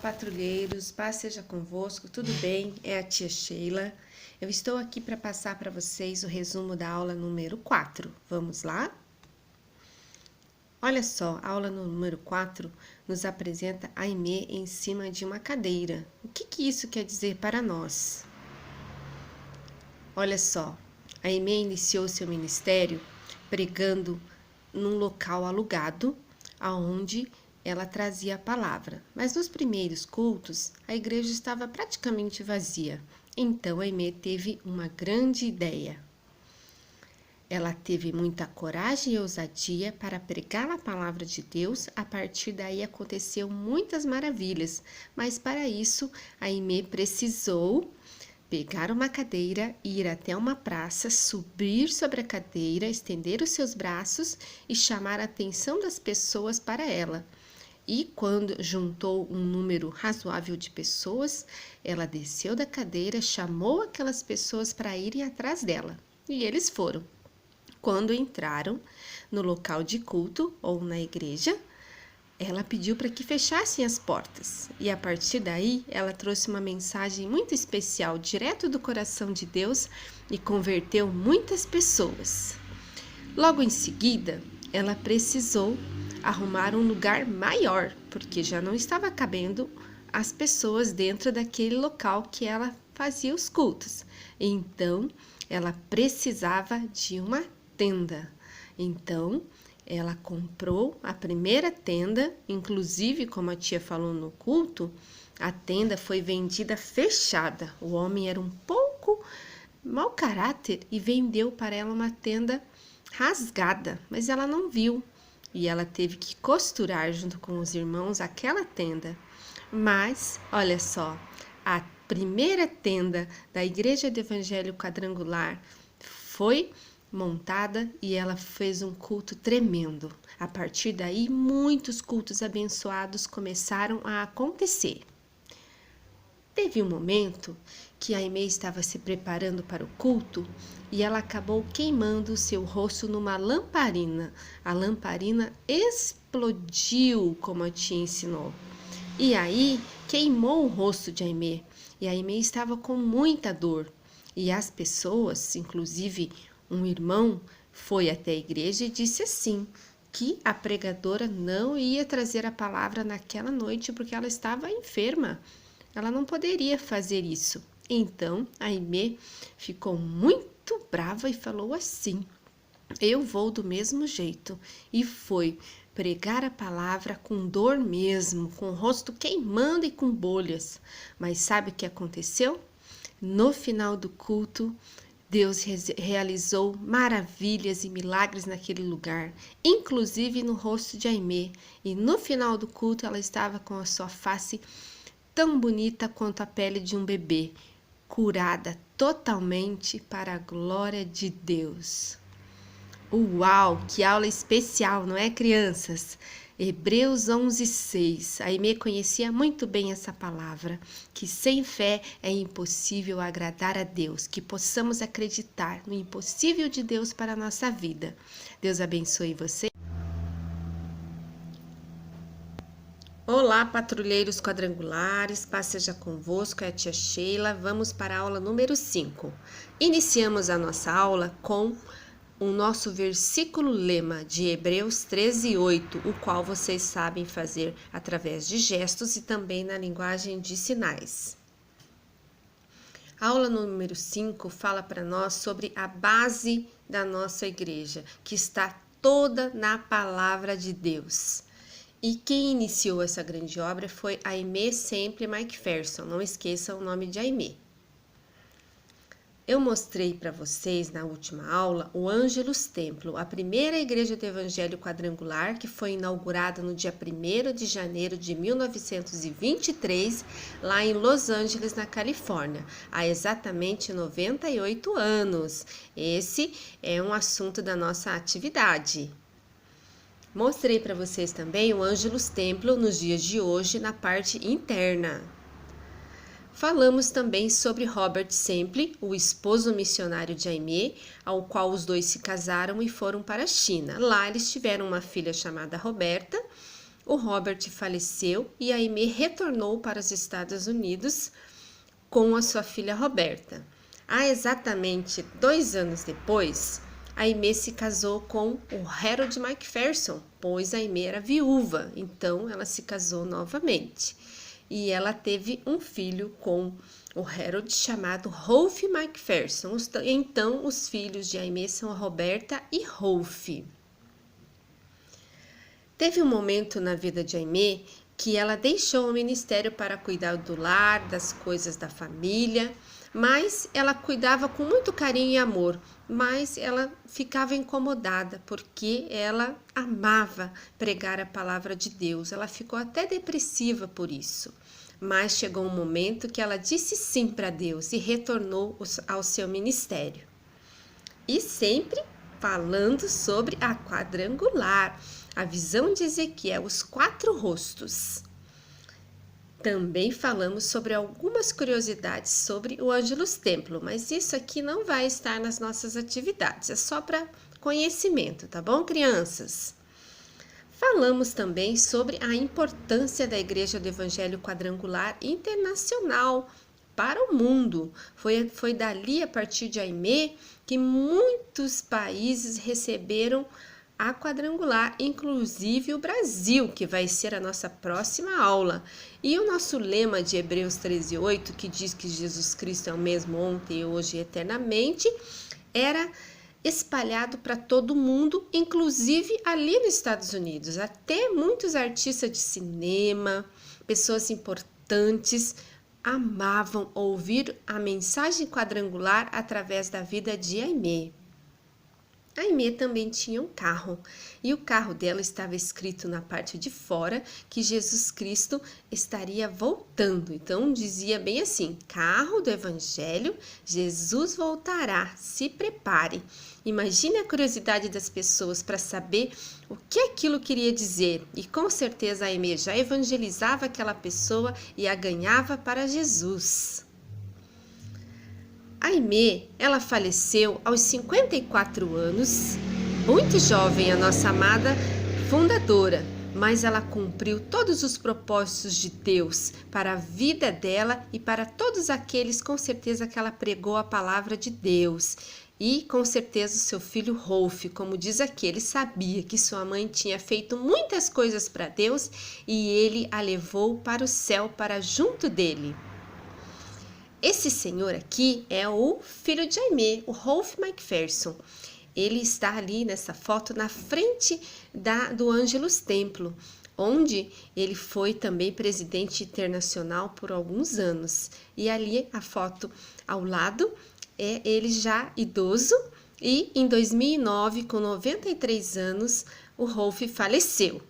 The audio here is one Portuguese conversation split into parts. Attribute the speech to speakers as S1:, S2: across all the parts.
S1: patrulheiros, paz seja convosco, tudo bem? É a tia Sheila. Eu estou aqui para passar para vocês o resumo da aula número 4. Vamos lá? Olha só, a aula número 4 nos apresenta Aimee em cima de uma cadeira. O que isso quer dizer para nós? Olha só, Aimee iniciou seu ministério pregando num local alugado, aonde ela trazia a palavra. Mas nos primeiros cultos, a igreja estava praticamente vazia. Então, Aimee teve uma grande ideia. Ela teve muita coragem e ousadia para pregar a palavra de Deus. A partir daí aconteceu muitas maravilhas, mas para isso, Aimee precisou pegar uma cadeira, ir até uma praça, subir sobre a cadeira, estender os seus braços e chamar a atenção das pessoas para ela. E quando juntou um número razoável de pessoas, ela desceu da cadeira, chamou aquelas pessoas para irem atrás dela. E eles foram. Quando entraram no local de culto ou na igreja, ela pediu para que fechassem as portas. E a partir daí, ela trouxe uma mensagem muito especial, direto do coração de Deus, e converteu muitas pessoas. Logo em seguida, ela precisou arrumar um lugar maior, porque já não estava cabendo as pessoas dentro daquele local que ela fazia os cultos. Então, ela precisava de uma tenda. Então, ela comprou a primeira tenda, inclusive, como a tia falou no culto, a tenda foi vendida fechada. O homem era um pouco mau caráter e vendeu para ela uma tenda rasgada, mas ela não viu. E ela teve que costurar junto com os irmãos aquela tenda. Mas, olha só, a primeira tenda da Igreja do Evangelho Quadrangular foi montada e ela fez um culto tremendo. A partir daí, muitos cultos abençoados começaram a acontecer. Teve um momento que a Aimee estava se preparando para o culto e ela acabou queimando o seu rosto numa lamparina. A lamparina explodiu, como a tia ensinou. E aí queimou o rosto de Aimee. E a Aimee estava com muita dor. E as pessoas, inclusive um irmão, foi até a igreja e disse assim, que a pregadora não ia trazer a palavra naquela noite porque ela estava enferma. Ela não poderia fazer isso. Então, a Aimee ficou muito brava e falou assim, eu vou do mesmo jeito. E foi pregar a palavra com dor mesmo, com o rosto queimando e com bolhas. Mas sabe o que aconteceu? No final do culto, Deus realizou maravilhas e milagres naquele lugar, inclusive no rosto de Aimee. E no final do culto, ela estava com a sua face tão bonita quanto a pele de um bebê, curada totalmente para a glória de Deus. Uau, que aula especial, não é, crianças? Hebreus 11:6. A Aimee conhecia muito bem essa palavra, que sem fé é impossível agradar a Deus, que possamos acreditar no impossível de Deus para a nossa vida. Deus abençoe você. Olá, patrulheiros quadrangulares, paz seja convosco, é a tia Sheila. Vamos para a aula número 5. Iniciamos a nossa aula com o nosso versículo lema de Hebreus 13:8, o qual vocês sabem fazer através de gestos e também na linguagem de sinais. A aula número 5 fala para nós sobre a base da nossa igreja, que está toda na palavra de Deus. E quem iniciou essa grande obra foi Aimee Semple McPherson. Não esqueçam o nome de Aimee. Eu mostrei para vocês na última aula o Ângelus Templo, a primeira igreja do Evangelho Quadrangular, que foi inaugurada no dia 1º de janeiro de 1923, lá em Los Angeles, na Califórnia, há exatamente 98 anos. Esse é um assunto da nossa atividade. Mostrei para vocês também o Ângelus Templo nos dias de hoje na parte interna. Falamos também sobre Robert Semple, o esposo missionário de Aimee, ao qual os dois se casaram e foram para a China. Lá eles tiveram uma filha chamada Roberta o Robert faleceu e a Aimee retornou para os Estados Unidos com a sua filha Roberta. Há exatamente 2 anos depois, a Aimee se casou com o Harold McPherson, pois a Aimee era viúva, então ela se casou novamente. E ela teve um filho com o Harold chamado Rolf McPherson. Então, os filhos de Aimee são a Roberta e Rolf. Teve um momento na vida de Aimee que ela deixou o ministério para cuidar do lar, das coisas da família, mas ela cuidava com muito carinho e amor, mas ela ficava incomodada porque ela amava pregar a palavra de Deus. Ela ficou até depressiva por isso. Mas chegou um momento que ela disse sim para Deus e retornou ao seu ministério. E sempre falando sobre a quadrangular, a visão de Ezequiel, os 4 rostos. Também falamos sobre algumas curiosidades sobre o Ângelus Templo, mas isso aqui não vai estar nas nossas atividades, é só para conhecimento, tá bom, crianças? Falamos também sobre a importância da Igreja do Evangelho Quadrangular Internacional para o mundo. Foi dali, a partir de Aimee, que muitos países receberam a quadrangular, inclusive o Brasil, que vai ser a nossa próxima aula. E o nosso lema de Hebreus 13:8, que diz que Jesus Cristo é o mesmo ontem, hoje e eternamente, era espalhado para todo mundo, inclusive ali nos Estados Unidos. Até muitos artistas de cinema, pessoas importantes, amavam ouvir a mensagem quadrangular através da vida de Aimee. A Aimee também tinha um carro, e o carro dela estava escrito na parte de fora que Jesus Cristo estaria voltando. Então dizia bem assim: carro do Evangelho, Jesus voltará, se prepare. Imagine a curiosidade das pessoas para saber o que aquilo queria dizer, e com certeza a Aimee já evangelizava aquela pessoa e a ganhava para Jesus. A Aimee, ela faleceu aos 54 anos, muito jovem, a nossa amada fundadora, mas ela cumpriu todos os propósitos de Deus para a vida dela e para todos aqueles, com certeza, que ela pregou a palavra de Deus. E com certeza o seu filho Rolf, como diz aqui, ele sabia que sua mãe tinha feito muitas coisas para Deus e ele a levou para o céu, para junto dele. Esse senhor aqui é o filho de Aimee, o Rolf McPherson. Ele está ali nessa foto na frente do Ângelus Templo, onde ele foi também presidente internacional por alguns anos. E ali a foto ao lado é ele já idoso, e em 2009, com 93 anos, o Rolf faleceu.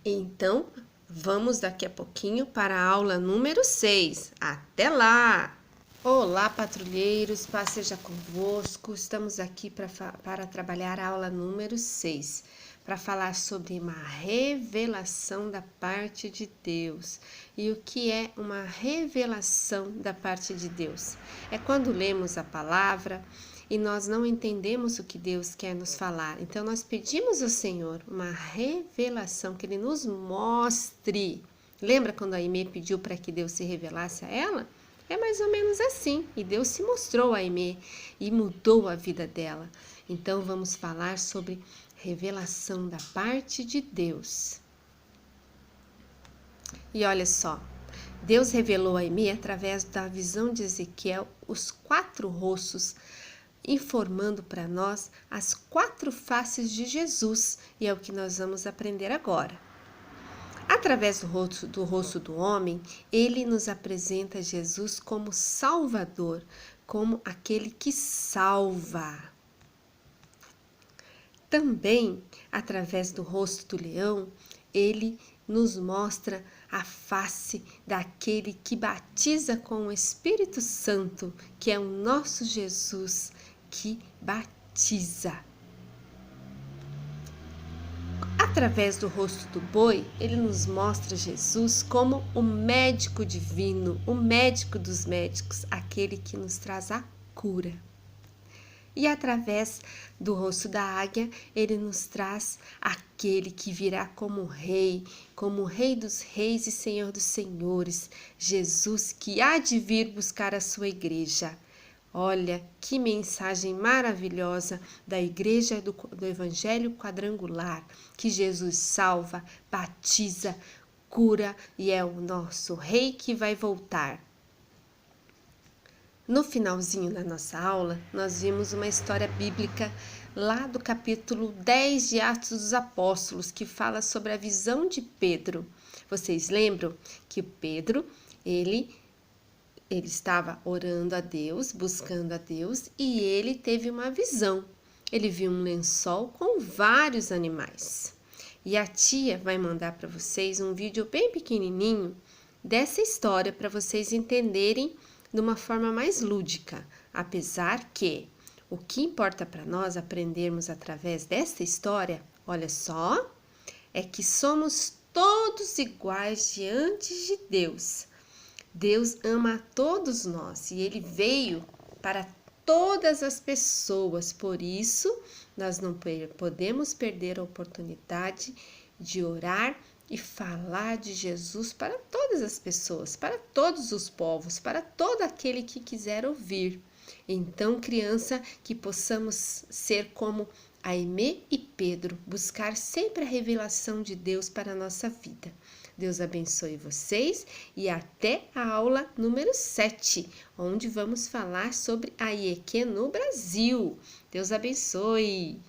S1: Então, vamos daqui a pouquinho para a aula número 6. Até lá! Olá, patrulheiros, paz seja convosco. Estamos aqui para trabalhar a aula número 6, para falar sobre uma revelação da parte de Deus. E o que é uma revelação da parte de Deus? É quando lemos a palavra e nós não entendemos o que Deus quer nos falar. Então, nós pedimos ao Senhor uma revelação, que Ele nos mostre. Lembra quando a Aimee pediu para que Deus se revelasse a ela? É mais ou menos assim. E Deus se mostrou a Aimee e mudou a vida dela. Então, vamos falar sobre revelação da parte de Deus. E olha só, Deus revelou a Aimee através da visão de Ezequiel os 4 rostos, informando para nós as 4 faces de Jesus, e é o que nós vamos aprender agora. Através do rosto do homem, ele nos apresenta Jesus como Salvador, como aquele que salva. Também, através do rosto do leão, ele nos mostra a face daquele que batiza com o Espírito Santo, que é o nosso Jesus que batiza. Através do rosto do boi, ele nos mostra Jesus como o médico divino, o médico dos médicos, aquele que nos traz a cura. E através do rosto da águia, ele nos traz aquele que virá como Rei dos reis e Senhor dos senhores, Jesus, que há de vir buscar a sua igreja. Olha que mensagem maravilhosa da igreja do Evangelho Quadrangular, que Jesus salva, batiza, cura e é o nosso Rei que vai voltar. No finalzinho da nossa aula, nós vimos uma história bíblica lá do capítulo 10 de Atos dos Apóstolos, que fala sobre a visão de Pedro. Vocês lembram que Pedro, ele estava orando a Deus, buscando a Deus, e ele teve uma visão. Ele viu um lençol com vários animais. E a tia vai mandar para vocês um vídeo bem pequenininho dessa história para vocês entenderem de uma forma mais lúdica, apesar que o que importa para nós aprendermos através dessa história, olha só, é que somos todos iguais diante de Deus. Deus ama a todos nós e Ele veio para todas as pessoas, por isso nós não podemos perder a oportunidade de orar e falar de Jesus para todas as pessoas, para todos os povos, para todo aquele que quiser ouvir. Então, criança, que possamos ser como Aimee e Pedro, buscar sempre a revelação de Deus para a nossa vida. Deus abençoe vocês e até a aula número 7, onde vamos falar sobre a IEQ no Brasil. Deus abençoe!